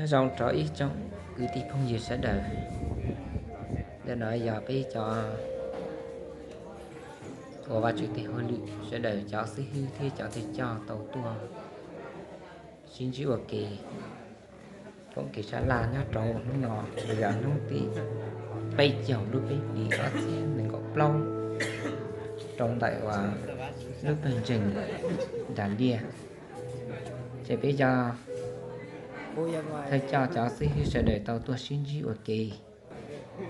nó rong trở ít trong cứ thì không gì sẽ đời để nói giờ bây cho của ba chữ thì hơi lự sẽ đời cho sĩ hư thì cho thì cho tàu tua xin chữ ok cũng kỳ sẽ là nhá trâu nó ngọt bây giờ nó tí bây giờ lúc bây đi ở trên mình có lâu trong tại và lúc hành trình đàn đia chỉ bây giờ thầy cho sĩ hư sẽ đời tàu tua xin chữ ok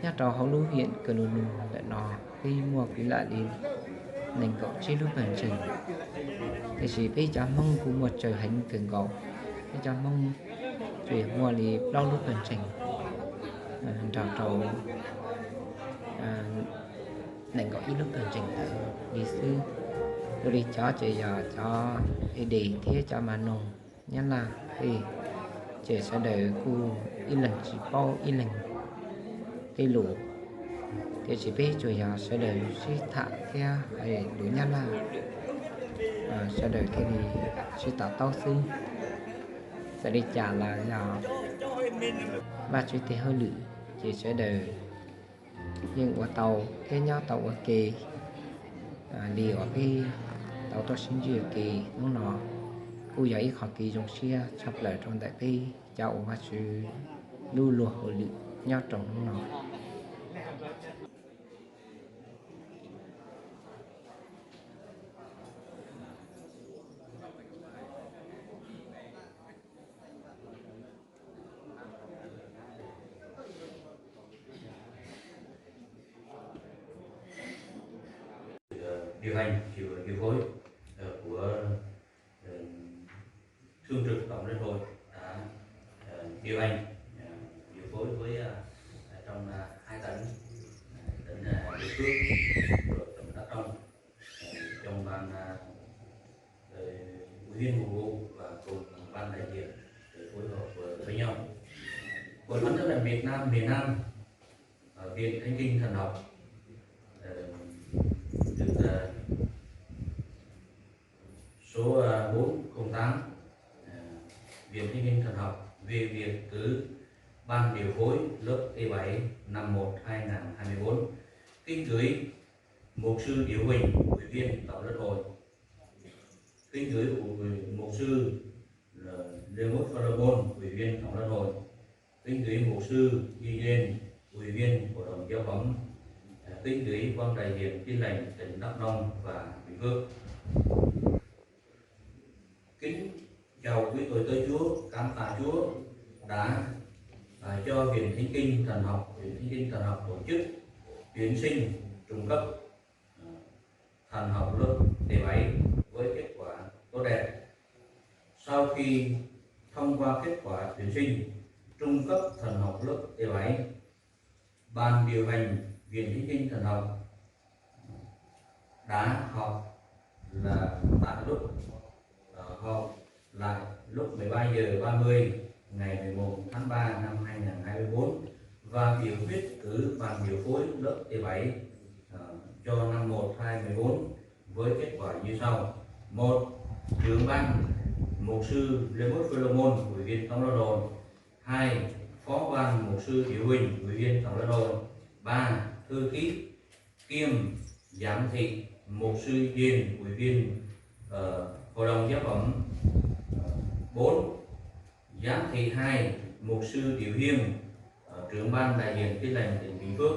nhá trâu hậu lưu hiện cơ nụ nụ lại nó khi mua quý lại đi nên cậu chỉ lúc hành trình thì chỉ bây giờ mong của một trời hành cường cậu bây giờ mong chuyện mua thì lâu lúc hành trình trào trầu nên có ít lúc hành trình đi xứ tôi đi cho chị giờ cho để thế cho mà nồng nhất là thì chị sẽ đợi cô ít lần chỉ bao ít lần cái lũ thì chỉ biết rồi giờ sẽ đợi suy thả kia để đối nhất là sẽ đợi cái gì suy tạo tao xương sẽ đi trả là giờ ba chữ thì hơi lử chỉ sẽ đợi nhưng ở tàu cái nhau tàu ở kỳ đi ở cái tàu tôi xin chữ kỳ nó cô giấy họ kỳ trong xe sắp lại trong đại phi cháu ba chữ lưu lùa hồi lử nhau trong nó điều hành điều phối của thường trực tổng liên hội đã điều hành điều phối với trong hai tỉnh địa phương của tỉnh Đắk Nông trong ban ủy viên vụ vụ và cùng ban đại diện để phối hợp với nhau. Hội Thánh Tin lành Việt Nam miền Nam Viện Thánh Kinh Thần học được số 408 Viện Thánh Kinh Thần học về việc cử ban điều phối lớp T7 năm 1 2024 kính gửi mục sư Điểu Huỳnh, ủy viên tổng liên hội, kính gửi mục sư Lê Mốt Pharamôn, ủy viên tổng liên hội, kính gửi mục sư Duy Đen, ủy viên hội đồng giáo phẩm, kính gửi quan đại diện Tin lành tỉnh Đắk Nông và Bình Phước. Kính chào quý tôi tới Chúa, cảm tạ Chúa đã cho Viện Thánh Kinh Thần học, Viện Thánh Kinh Thần học tổ chức tuyển sinh trung cấp thần học lớp T7 với kết quả tốt đẹp. Sau khi thông qua kết quả tuyển sinh trung cấp thần học lớp T7, ban điều hành Viện Thánh Kinh Thần học đã họp là tại họp lại lúc 13 giờ 30 ngày 11 tháng 3 năm 2024 và biểu quyết cử ban điều phối lớp T7 cho năm 1 2014 với kết quả như sau: 1. Trưởng ban mục sư Lê Mốt Pharamôn, ủy viên tổng liên hội. 2. Phó ban mục sư Điểu Huỳnh, ủy viên tổng liên hội. 3. Thư ký kiêm giám thị mục sư Diên, ủy viên hội đồng giáo phẩm. 4. Giám thị 2 mục sư Điểu Hiên, trưởng ban đại diện Tin lành tỉnh Bình Phước.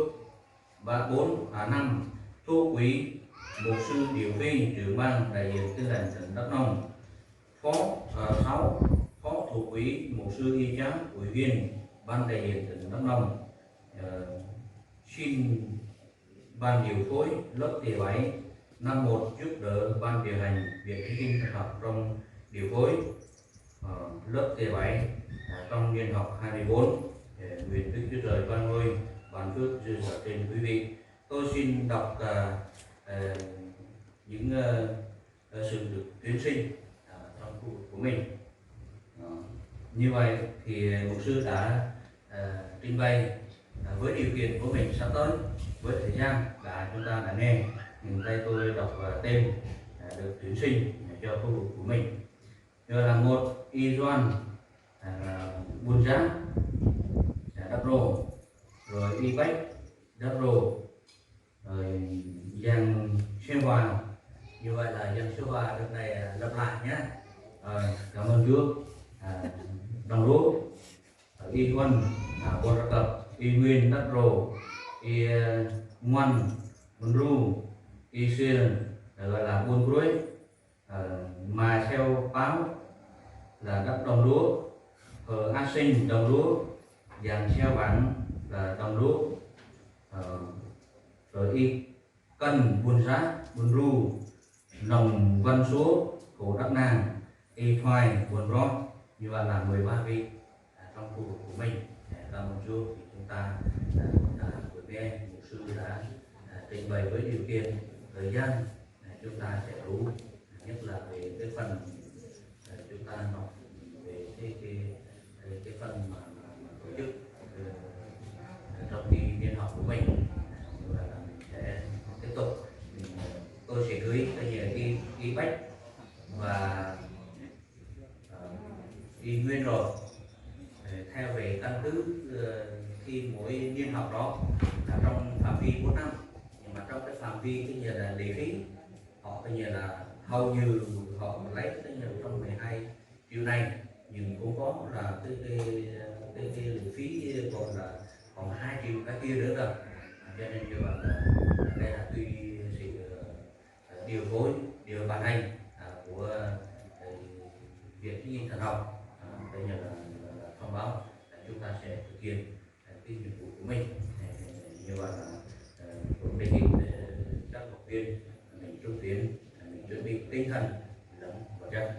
5. Thu quý mục sư Điểu Phi, trưởng ban đại diện Tin lành tỉnh Đắk Nông. 6. Phó thủ quỹ mục sư Y Tráng, ủy viên ban đại diện tỉnh Đắk Nông. Xin ban điều phối lớp T7 năm 1 giúp đỡ ban điều hành Viện Thánh Kinh Thần học trong điều phối lớp T7 trong niên học 24. Nguyện Đức Chúa Trời ban ngôi ban phước dư dật trên quý vị. Tôi xin đọc những sự được tuyển sinh trong khu vực của mình. Như vậy thì mục sư đã trình bày với điều kiện của mình sắp tới, với thời gian chúng ta đã nghe. Hiện tay tôi đọc tên được tuyển sinh cho khu vực của mình. Giờ là 1. Y Doan Buôn Giá, Đắk Rô, rồi Y Bách, Đắk Rô, rồi Giang Xuyên Hòa. Như vậy là Giang Xuyên Hòa được này lặp lại nhé. Cảm ơn Chúa. Đồng Lúa, Y Huân, Buôn Ra Cập, Y Nguyên, Đắk Rô, Y Ngoan, Buôn Ru, Y Xuyên gọi là Buôn Cruối, Mà Theo Báo là đất Đồng Lúa, A Sinh Đồng Lúa, Giàng Xeo Bản là Đồng Lúa, rồi Y Cân Buôn Giá, Buôn Ru, Nồng Văn Số, Cổ Đắk Nang, Y Thoai, Buôn Rót. Như vậy là 13 vị trong khu vực của mình. Cảm ơn Chúa vì chúng ta đã vừa nghe mục sư đã trình bày với điều kiện thời gian chúng ta sẽ đủ, nhất là về cái phần chúng ta học về cái phần mà tổ chức trong khi niên học của mình. Như vậy là mình sẽ tiếp tục. Tôi sẽ gửi cái Y Bách và Y Nguyên rồi theo về căn cứ khi mỗi niên học đó là trong phạm vi 4 năm, nhưng mà trong cái phạm vi cái như là lệ phí họ cái như là hầu như họ lấy cái như trong 12 triệu này, nhưng cũng có là cái lệ phí còn 2 triệu cái kia nữa rồi. Cho nên như vậy là đây là tùy sự điều phối, điều ban hành của Viện Chính trị Thần học. Đây là thông báo chúng ta sẽ thực hiện cái nhiệm vụ của mình. Như vậy là cũng đề nghị các học viên mình trung tiến, mình chuẩn bị tinh thần lẫn vật chất.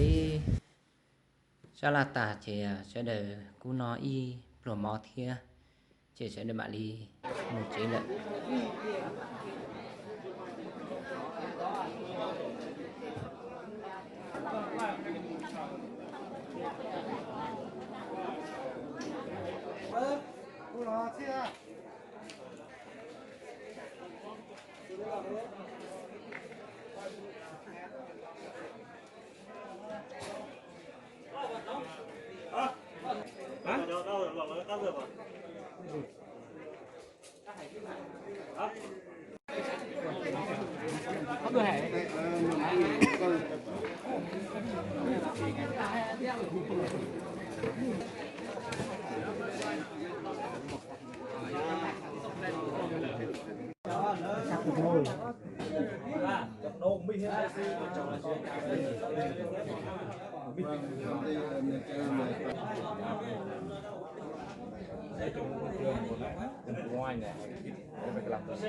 tí sao là ta chỉ sẽ để cú nói y rồi mò thia chỉ sẽ để bạn đi một chế lệ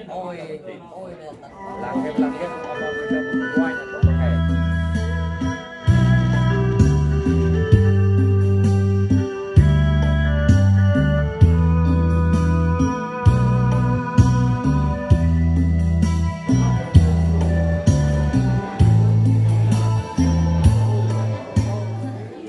ôi làm cái ngoài